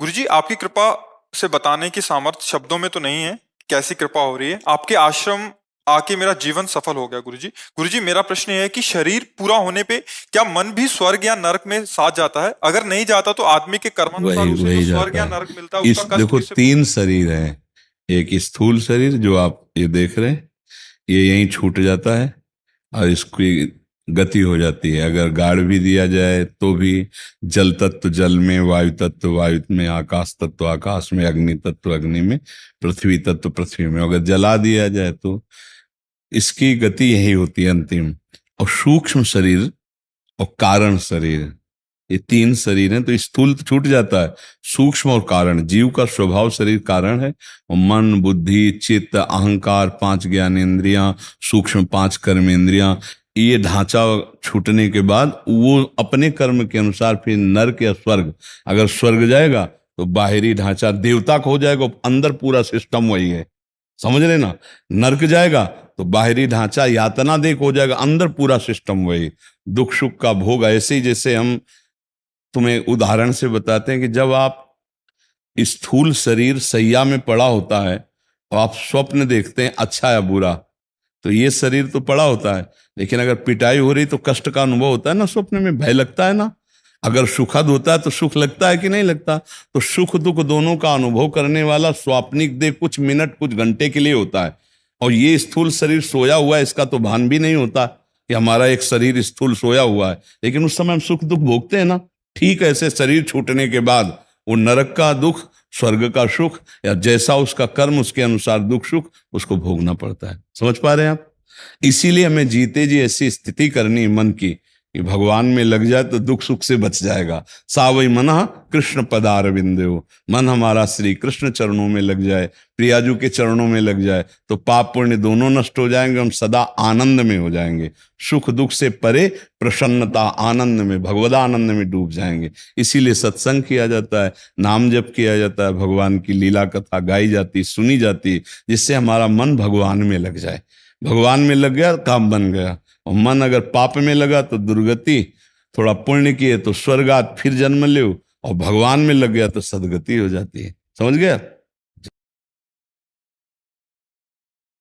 गुरुजी, आपकी कृपा से बताने की सामर्थ्य शब्दों में तो नहीं है। कैसी कृपा हो रही है आपके आश्रम आके, मेरा जीवन सफल हो गया गुरुजी। गुरुजी, मेरा प्रश्न ये है कि शरीर पूरा होने पे क्या मन भी स्वर्ग या नरक में साथ जाता है? अगर नहीं जाता तो आदमी के कर्मानुसार वही उसे जो वही स्वर्ग जाता या है। नरक मिलता है इस उसका कष्ट देखो किससे पूरा? 3 शरीर हैं। एक स्थूल शरीर जो आप ये देख रहे हैं, ये यहीं छूट जाता है और इसकी गति हो जाती है। अगर गाड़ भी दिया जाए तो भी जल तत्व जल में, वायु तत्व वायु में, आकाश तत्व आकाश में, अग्नि तत्व अग्नि में, पृथ्वी तत्व पृथ्वी में। अगर जला दिया जाए तो इसकी गति यही होती है अंतिम। और सूक्ष्म शरीर और कारण शरीर, ये 3 शरीर हैं। तो स्थूल तो छूट जाता है, सूक्ष्म और कारण। जीव का स्वभाव शरीर कारण है, और मन बुद्धि चित्त अहंकार 5 ज्ञानेंद्रियां, सूक्ष्म 5 कर्मेंद्रियां, ये ढांचा छूटने के बाद वो अपने कर्म के अनुसार फिर नरक या स्वर्ग, अगर स्वर्ग जाएगा तो बाहरी ढांचा देवता का हो जाएगा, अंदर पूरा सिस्टम वही है। समझ रहे ना? नरक जाएगा तो बाहरी ढांचा यातना देख हो जाएगा, अंदर पूरा सिस्टम वही। दुख सुख का भोग ऐसे ही, जैसे हम तुम्हें उदाहरण से बताते हैं कि जब आप स्थूल शरीर सैया में पड़ा होता है और आप स्वप्न देखते हैं अच्छा या बुरा, तो ये शरीर तो पड़ा होता है, लेकिन अगर पिटाई हो रही तो कष्ट का अनुभव होता है ना, स्वप्न में भय लगता है ना। अगर सुखद होता है तो सुख लगता है कि नहीं लगता? तो सुख दुख दोनों का अनुभव करने वाला स्वाप्निक देह कुछ मिनट कुछ घंटे के लिए होता है। और ये स्थूल शरीर सोया हुआ है, इसका तो भान भी नहीं होता कि हमारा एक शरीर स्थूल सोया हुआ है, लेकिन उस समय हम सुख दुख भोगते हैं ना। ठीक ऐसे शरीर छूटने के बाद वो नरक का दुख, स्वर्ग का सुख, या जैसा उसका कर्म उसके अनुसार दुख सुख उसको भोगना पड़ता है। समझ पा रहे हैं आप? इसीलिए हमें जीते जी ऐसी स्थिति करनी है मन की कि भगवान में लग जाए तो दुख सुख से बच जाएगा। सावई मना कृष्ण पदारविंदो, मन हमारा श्री कृष्ण चरणों में लग जाए, प्रियाजू के चरणों में लग जाए तो पाप पुण्य दोनों नष्ट हो जाएंगे, हम सदा आनंद में हो जाएंगे। सुख दुख से परे प्रसन्नता आनंद में, भगवदानंद में डूब जाएंगे। इसीलिए सत्संग किया जाता है, नाम जप किया जाता है, भगवान की लीला कथा गाई जाती सुनी जाती, जिससे हमारा मन भगवान में लग जाए। भगवान में लग गया काम बन गया। और मन अगर पाप में लगा तो दुर्गति, थोड़ा पुण्य किए तो स्वर्गात फिर जन्म ले, और भगवान में लग गया तो सदगति हो जाती है। समझ गया?